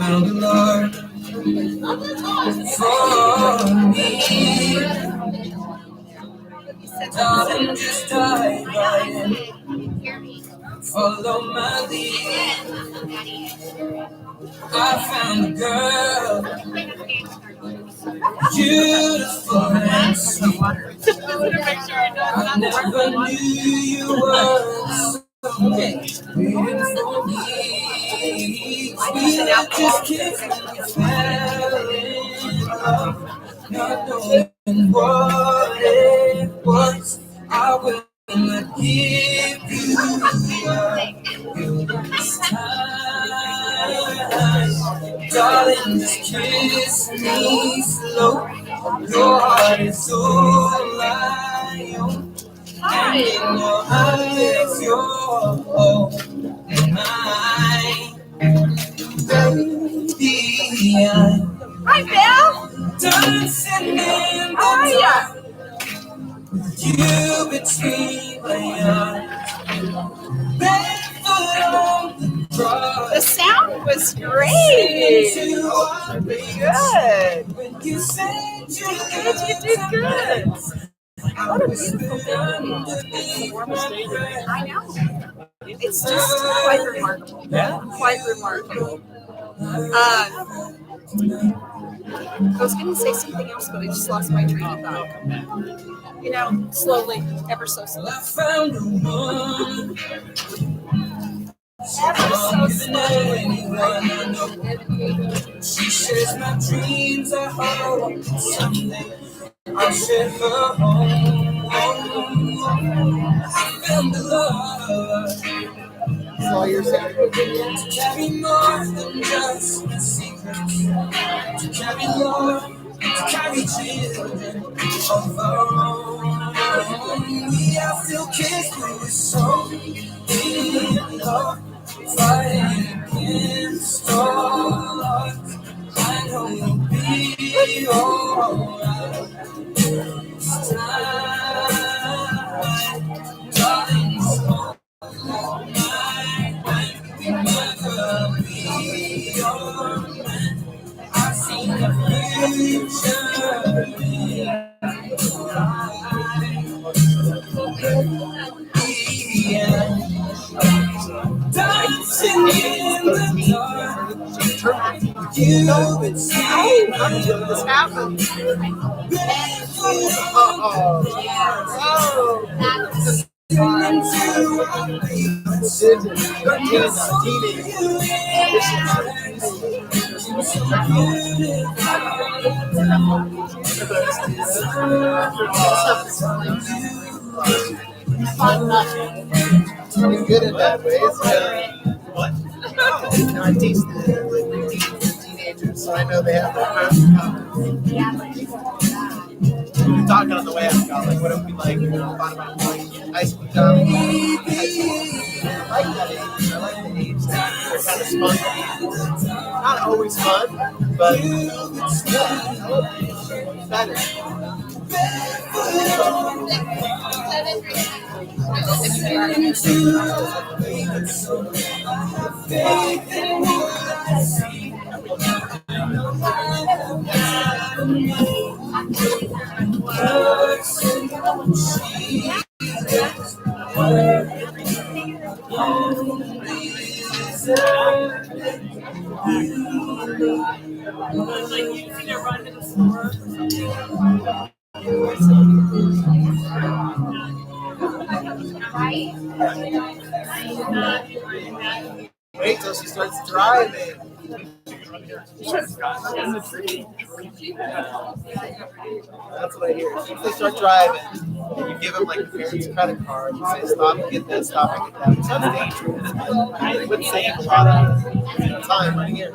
found a Lord for me. Darling, just dive right in. Follow my lead. I found a girl, beautiful and sweet. I never knew you were so waiting for me. We were just kissing, fell in love, not knowing what it was. I will not give you this time. Darling, just kiss me slow. Your heart is all I own. And in your eyes, you're all mine. Baby, Hi, Bill. dancing in the dark. You between my arms, barefoot on the grass. The sound was great. Good. When you said you You did good. What a beautiful day. I know. It's just quite remarkable. Yeah. Quite remarkable. I was going to say something else, but I just lost my train of thought. You know, slowly, ever so slowly. I found a woman. Ever so slowly. Anyone I know. She shares my dreams. I hope someday I'll share her home. I found the love. That's all you're saying. To carry more than just a secret. To carry love, to carry children of our own. We are still kids who are so in love, fighting against all odds. I know we'll be alright. This time, darling, so I've seen the future. Dancing in the dark, you would see This happened. Pretty good in that way. What? No, I teach the teenagers, so I know they have their first we were talking on the way out, like what it would be like if you thought about like high school comedy. I like that age. I like the age that they're kind of fun. Not always fun, but yeah, I love it. Better. Wait till she starts driving. That's what I hear. If they start driving, you give them like the parents' credit card. You say, stop and get this, stop and get that. Which sounds dangerous. It would save a lot of time right here.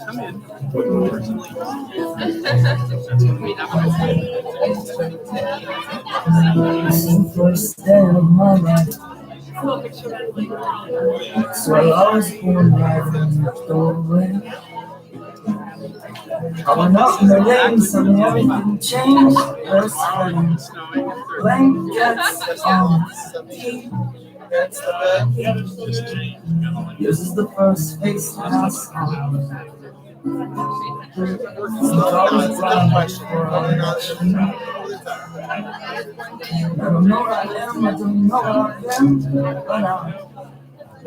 Come in. First day of my life. So I was born right in the doorway. I went up in the rain, suddenly everything changed. Earth sweating, blankets on the That's the bed. Yours is the first face that I saw. It's another question. I don't know what I am, I don't know what I am, but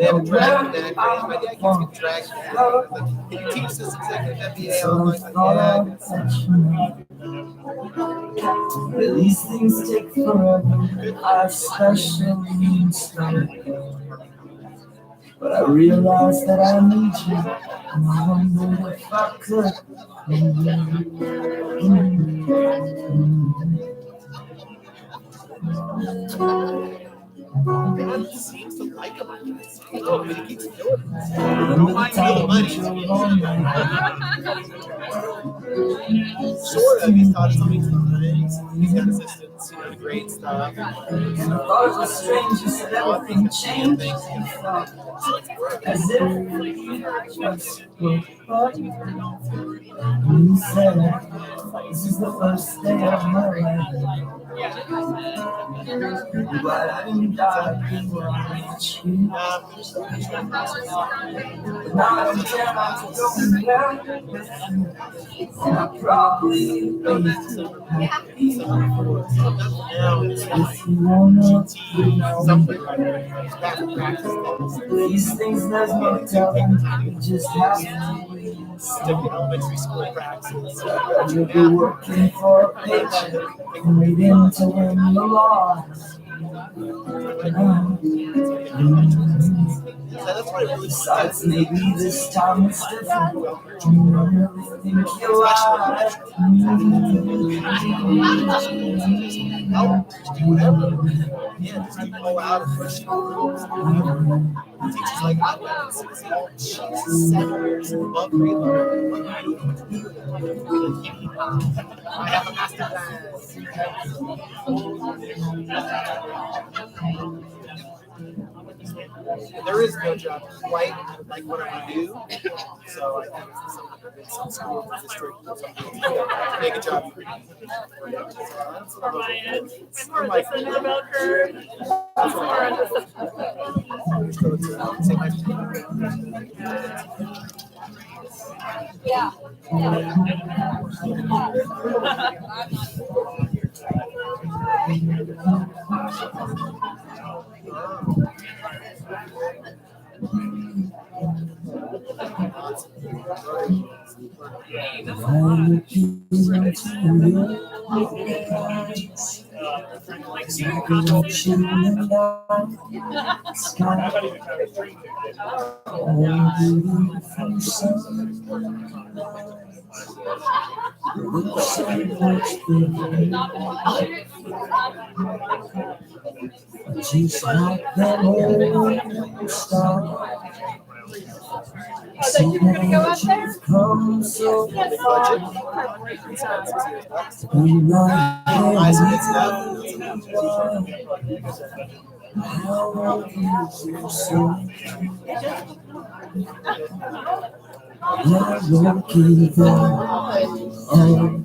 They have a drag deck. My dad keeps getting dragged back. Like, he teaches this executive MBA. I'm like, yeah. These things take forever. I especially strength. But I realized that I need you. And I wondered if I could. God seems to like him. Oh, but he keeps doing it. Don't mind me the money. Sort of. He's taught us so many times. He's got assistants, great stuff. I thought it was strange, you said everything changed. As if just woke up. You said, this is the first day of my life. But I didn't die before I met you. But now I'm down, I'm going down. And I'll probably be happy. If you wanna these things there's no telling, you just have to wait. Elementary school practice. You'll be working for a paycheck and waiting to win the law. Besides, maybe this time it's different. You really think you're alive. Whatever. Yeah, just keep all out of fresh. Teachers like that. 7 years above grade level. I have a master There is no job quite like what I do, so I think some school district make a job for me. I'm like, Yeah. Just like that old star. So you were gonna go up there? Come so far. How long is your soul? I won't give up on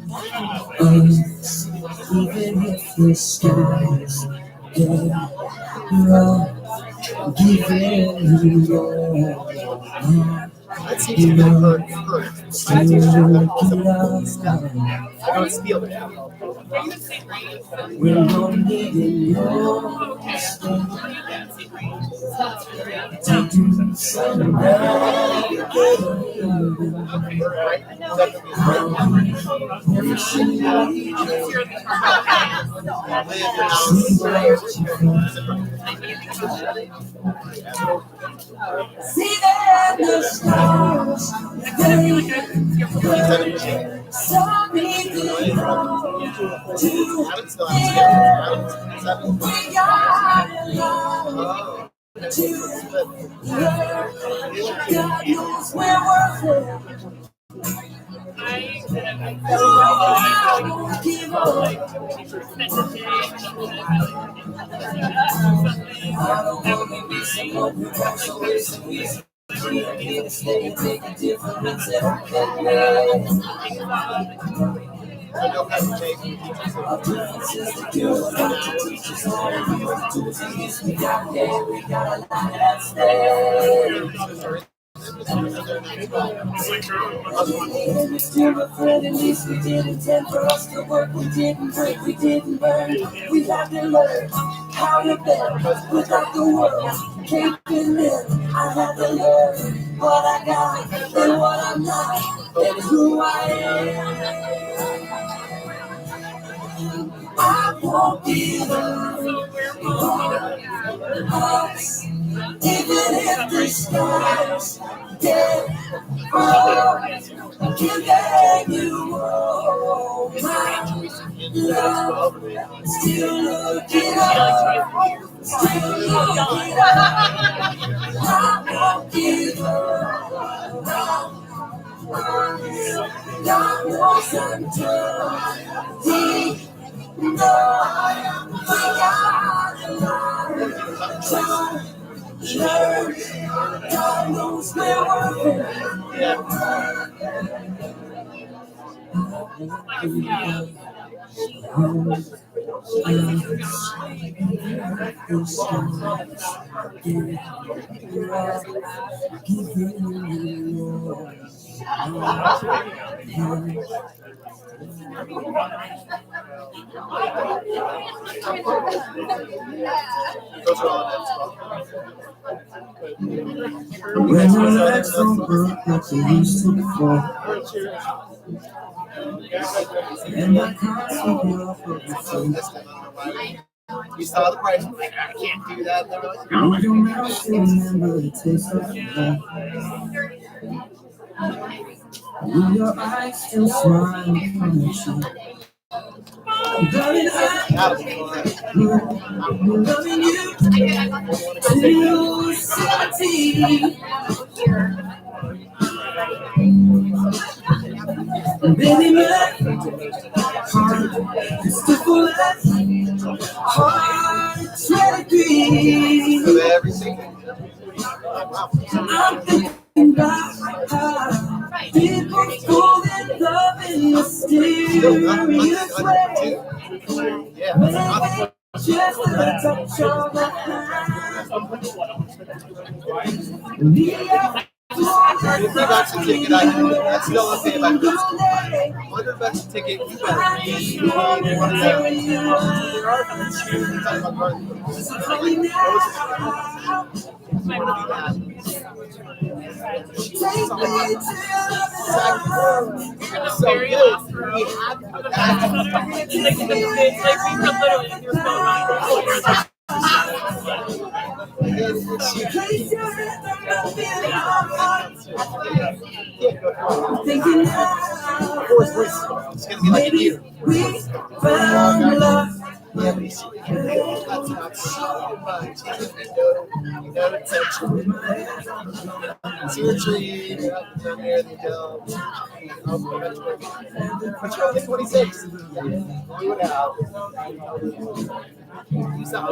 us, even if the skies get rough. Giving you all. That seems to be hurt first. I don't steal it. We're only in your state to do some never seen see that the stars, they saw me belong to we got along to learn. God knows we're worth it. I won't give up. I don't want to be someone who walks away so easy. Stay and make a difference every day. So no hesitation. At least we did intend for us to work. We didn't break, we didn't burn. We had to learn how to bend without the world caving in. I had to learn what I got and what I'm not and who I am. I won't give up on us, even if the stars get up. Giving you all my love, still looking up, still looking up. I won't give up. God knows until He knows we got a lot to learn. God knows we're worth it. Those are all When the lights don't work like they used to before, and I can't figure out what to say. You saw the price, like, I can't do that. They were like, We don't have to remember the taste of love. Will your eyes still smile from the cheek? Darling, I'm loving you to sanity. Baby, my heart is still full of heart tragedy. I'm thinking about how people fall in love in mysterious ways. Maybe just a touch of my hand. $50 a ticket, that's still okay if I go. $100 a ticket, you better be one of them. Thinking now, it's gonna be like a year. We found love. Yeah, but that's not so much. You know, surgery, down there, they go. But you're only 26. Do it out. He's not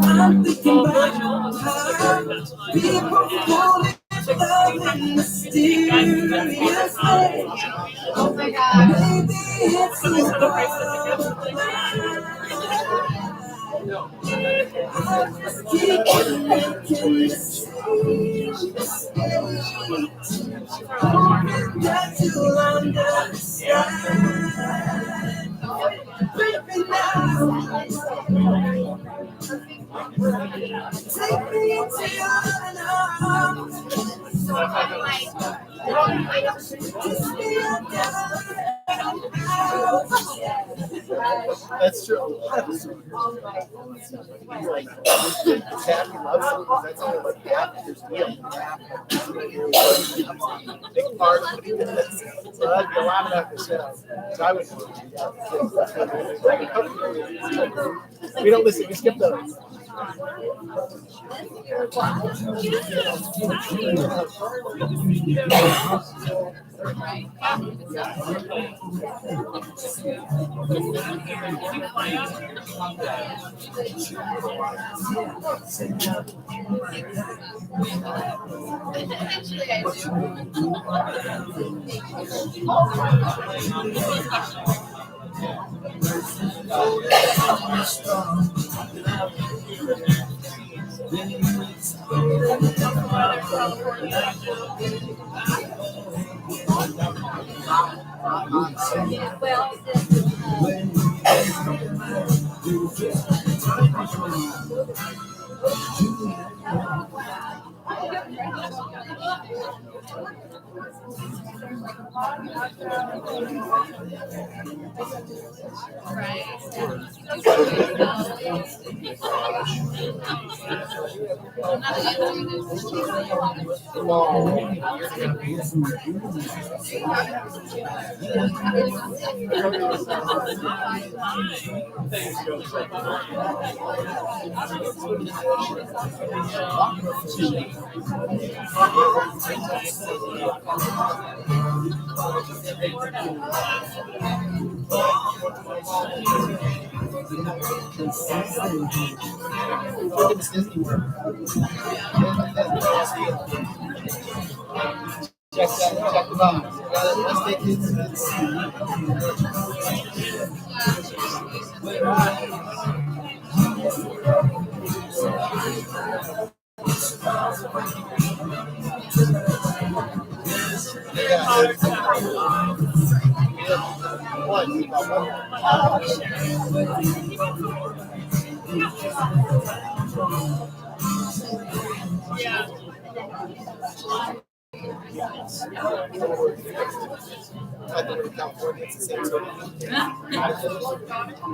I'm thinking about how people fall in love in mysterious ways. Oh my God. Maybe it's the I just keep making mistakes that you'll understand. Baby, now take me to your arms. Kiss me again. That's true. A lot of us are like Kathy loves something. That's only like half of your meal. Big part. So that'd be a lot of after show. So I would. We don't listen. We skip those. Check the box. Let's take this.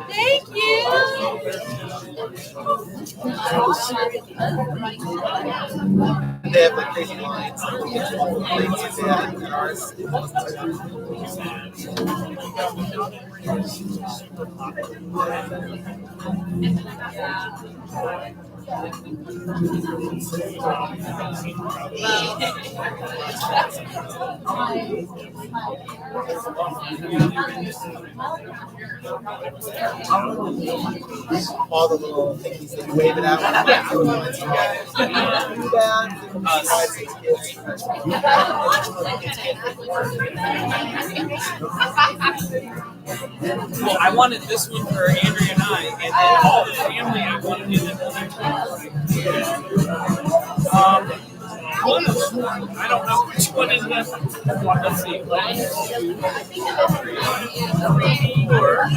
Thank you. They have like crazy lines. They have ours. All the little things that you wave it out. Yeah. Well, I wanted this one for Andrea and I, and then all the family I wanted in another I don't know which one is this. Let's see. 1, 2, 3, 4.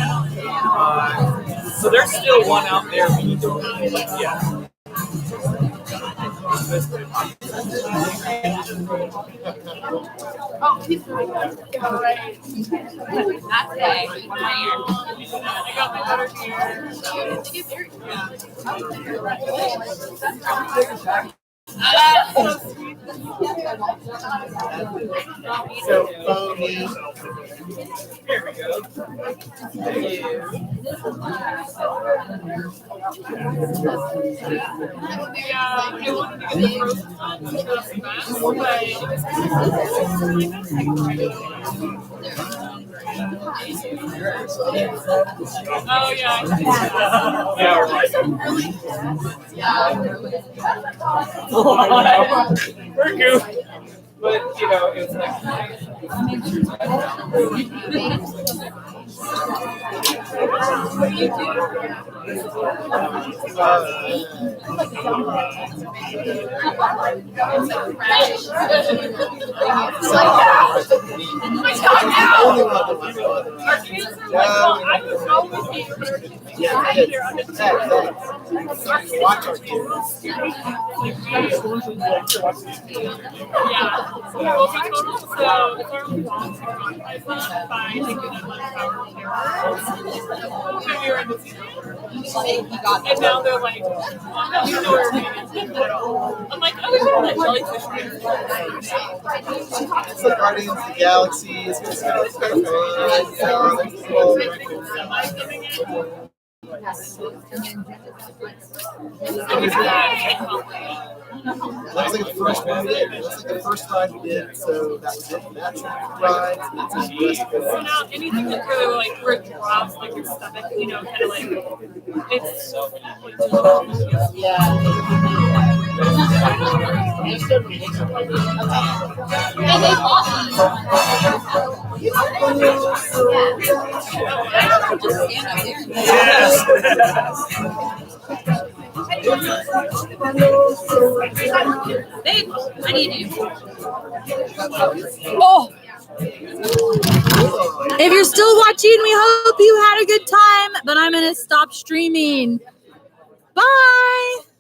So there's still one out there we need to yeah. Oh, he's right. Not today. I got my butter here. So phony. Here we go. Oh yeah. Yeah, right. We're goofy. But you know, it's like Watch our kids. Yeah. Well, we total, so it's our own dogs who are on Pfizer by taking them like power terror. And we were in the zero. And now they're like, oh no, you know where we're going. I'm like, oh, we got that jellyfish here. It's like Guardians of the Galaxy. It's just kind of fun. That was like the first one we did. It was like the first ride we did, so that was it. That's rides, and that's the rest of it. So now anything that really like where it drops like your stomach, you know, kind of like it's so Babe, I need you. Oh. If you're still watching, we hope you had a good time, but I'm going to stop streaming. Bye.